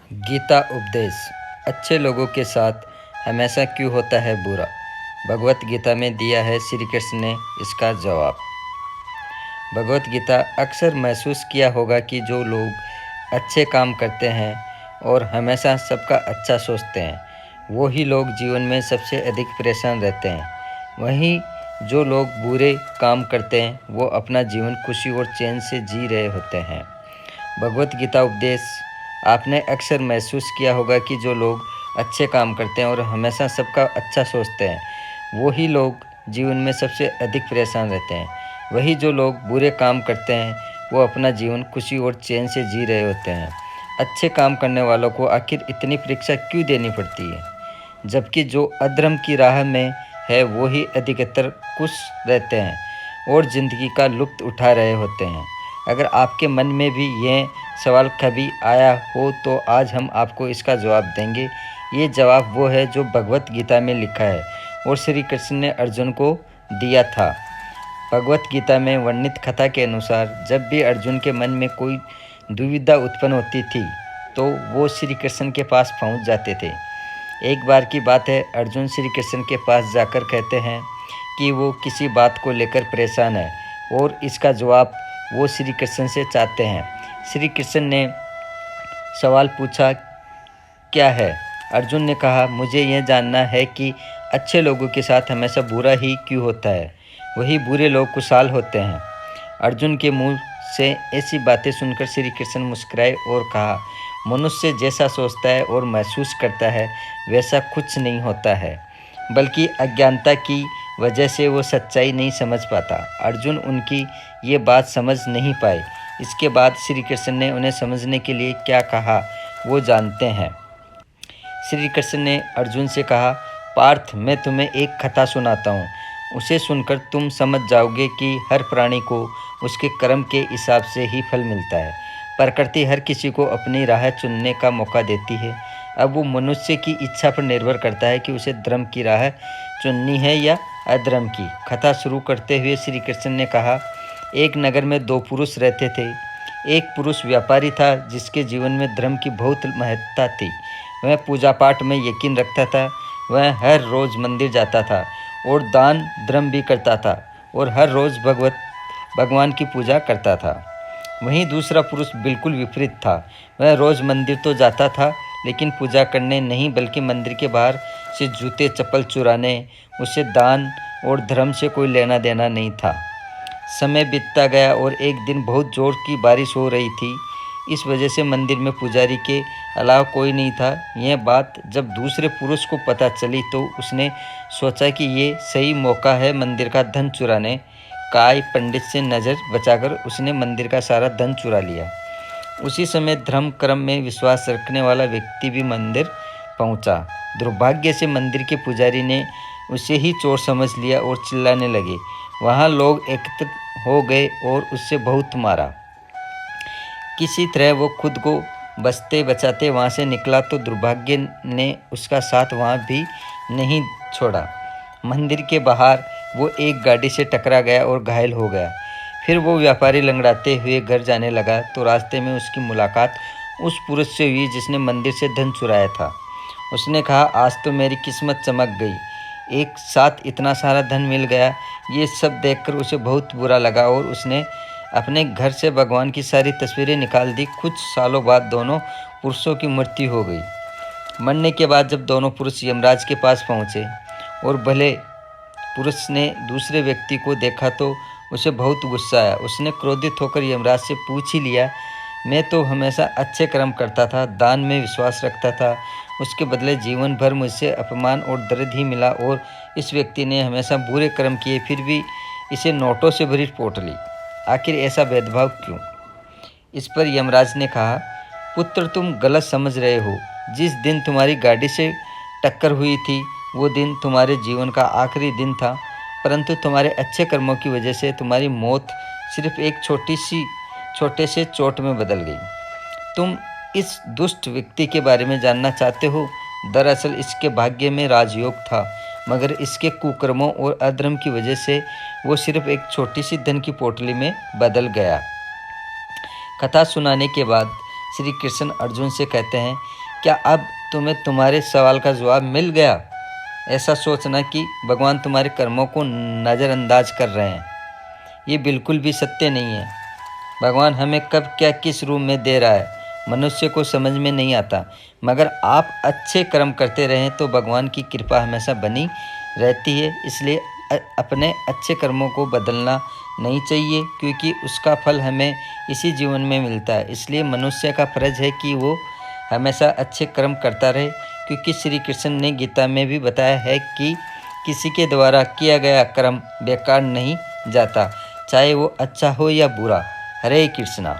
गीता उपदेश। अच्छे लोगों के साथ हमेशा क्यों होता है बुरा? भगवत गीता में दिया है श्री कृष्ण ने इसका जवाब। भगवत गीता अक्सर महसूस किया होगा कि जो लोग अच्छे काम करते हैं और हमेशा सबका अच्छा सोचते हैं वो ही लोग जीवन में सबसे अधिक परेशान रहते हैं। वहीं जो लोग बुरे काम करते हैं वो अपना जीवन खुशी और चैन से जी रहे होते हैं। भगवत गीता उपदेश। आपने अक्सर महसूस किया होगा कि जो लोग अच्छे काम करते हैं और हमेशा सबका अच्छा सोचते हैं वो ही लोग जीवन में सबसे अधिक परेशान रहते हैं। वही जो लोग बुरे काम करते हैं वो अपना जीवन खुशी और चैन से जी रहे होते हैं। अच्छे काम करने वालों को आखिर इतनी परीक्षा क्यों देनी पड़ती है, जबकि जो अधर्म की राह में है वो ही अधिकतर खुश रहते हैं और ज़िंदगी का लुत्फ़ उठा रहे होते हैं। अगर आपके मन में भी यह सवाल कभी आया हो तो आज हम आपको इसका जवाब देंगे। ये जवाब वो है जो भगवत गीता में लिखा है और श्री कृष्ण ने अर्जुन को दिया था। भगवत गीता में वर्णित कथा के अनुसार जब भी अर्जुन के मन में कोई दुविधा उत्पन्न होती थी तो वो श्री कृष्ण के पास पहुंच जाते थे। एक बार की बात है, अर्जुन श्री कृष्ण के पास जाकर कहते हैं कि वो किसी बात को लेकर परेशान है और इसका जवाब वो श्री कृष्ण से चाहते हैं। श्री कृष्ण ने सवाल पूछा, क्या है? अर्जुन ने कहा, मुझे यह जानना है कि अच्छे लोगों के साथ हमेशा बुरा ही क्यों होता है, वही बुरे लोग खुशहाल होते हैं। अर्जुन के मुंह से ऐसी बातें सुनकर श्री कृष्ण मुस्कुराए और कहा, मनुष्य जैसा सोचता है और महसूस करता है वैसा कुछ नहीं होता है, बल्कि अज्ञानता की वजह से वो सच्चाई नहीं समझ पाता। अर्जुन उनकी ये बात समझ नहीं पाए। इसके बाद श्री कृष्ण ने उन्हें समझने के लिए क्या कहा वो जानते हैं। श्री कृष्ण ने अर्जुन से कहा, पार्थ, मैं तुम्हें एक कथा सुनाता हूँ। उसे सुनकर तुम समझ जाओगे कि हर प्राणी को उसके कर्म के हिसाब से ही फल मिलता है। प्रकृति हर किसी को अपनी राह चुनने का मौका देती है। अब वो मनुष्य की इच्छा पर निर्भर करता है कि उसे धर्म की राह चुननी है या अधर्म की। कथा शुरू करते हुए श्री कृष्ण ने कहा, एक नगर में दो पुरुष रहते थे। एक पुरुष व्यापारी था जिसके जीवन में धर्म की बहुत महत्ता थी। वह पूजा पाठ में यकीन रखता था। वह हर रोज़ मंदिर जाता था और दान धर्म भी करता था और हर रोज़ भगवान की पूजा करता था। वहीं दूसरा पुरुष बिल्कुल विपरीत था। वह रोज़ मंदिर तो जाता था लेकिन पूजा करने नहीं, बल्कि मंदिर के बाहर से जूते चप्पल चुराने, उसे दान और धर्म से कोई लेना देना नहीं था। समय बीतता गया और एक दिन बहुत जोर की बारिश हो रही थी। इस वजह से मंदिर में पुजारी के अलावा कोई नहीं था। यह बात जब दूसरे पुरुष को पता चली तो उसने सोचा कि ये सही मौका है मंदिर का धन चुराने का। पंडित से नज़र बचाकर उसने मंदिर का सारा धन चुरा लिया। उसी समय धर्म कर्म में विश्वास रखने वाला व्यक्ति भी मंदिर पहुंचा। दुर्भाग्य से मंदिर के पुजारी ने उसे ही चोर समझ लिया और चिल्लाने लगे। वहाँ लोग एकत्र हो गए और उससे बहुत मारा। किसी तरह वो खुद को बचते बचाते वहाँ से निकला तो दुर्भाग्य ने उसका साथ वहाँ भी नहीं छोड़ा। मंदिर के बाहर वो एक गाड़ी से टकरा गया और घायल हो गया। फिर वो व्यापारी लंगड़ाते हुए घर जाने लगा तो रास्ते में उसकी मुलाकात उस पुरुष से हुई जिसने मंदिर से धन चुराया था। उसने कहा, आज तो मेरी किस्मत चमक गई, एक साथ इतना सारा धन मिल गया। ये सब देखकर उसे बहुत बुरा लगा और उसने अपने घर से भगवान की सारी तस्वीरें निकाल दी। कुछ सालों बाद दोनों पुरुषों की मृत्यु हो गई। मरने के बाद जब दोनों पुरुष यमराज के पास पहुँचे और भले पुरुष ने दूसरे व्यक्ति को देखा तो उसे बहुत गुस्सा आया। उसने क्रोधित होकर यमराज से पूछ ही लिया, मैं तो हमेशा अच्छे कर्म करता था, दान में विश्वास रखता था, उसके बदले जीवन भर मुझसे अपमान और दर्द ही मिला, और इस व्यक्ति ने हमेशा बुरे कर्म किए फिर भी इसे नोटों से भरी पोट ली। आखिर ऐसा भेदभाव क्यों? इस पर यमराज ने कहा, पुत्र, तुम गलत समझ रहे हो। जिस दिन तुम्हारी गाड़ी से टक्कर हुई थी वो दिन तुम्हारे जीवन का आखिरी दिन था, परंतु तुम्हारे अच्छे कर्मों की वजह से तुम्हारी मौत सिर्फ एक छोटे से चोट में बदल गई। तुम इस दुष्ट व्यक्ति के बारे में जानना चाहते हो? दरअसल इसके भाग्य में राजयोग था, मगर इसके कुकर्मों और अधर्म की वजह से वो सिर्फ एक छोटी सी धन की पोटली में बदल गया। कथा सुनाने के बाद श्री कृष्ण अर्जुन से कहते हैं, क्या अब तुम्हें तुम्हारे सवाल का जवाब मिल गया? ऐसा सोचना कि भगवान तुम्हारे कर्मों को नज़रअंदाज कर रहे हैं, ये बिल्कुल भी सत्य नहीं है। भगवान हमें कब क्या किस रूप में दे रहा है मनुष्य को समझ में नहीं आता, मगर आप अच्छे कर्म करते रहें तो भगवान की कृपा हमेशा बनी रहती है। इसलिए अपने अच्छे कर्मों को बदलना नहीं चाहिए, क्योंकि उसका फल हमें इसी जीवन में मिलता है। इसलिए मनुष्य का फर्ज है कि वो हमेशा अच्छे कर्म करता रहे, क्योंकि श्री कृष्ण ने गीता में भी बताया है कि किसी के द्वारा किया गया कर्म बेकार नहीं जाता, चाहे वो अच्छा हो या बुरा। हरे कृष्णा।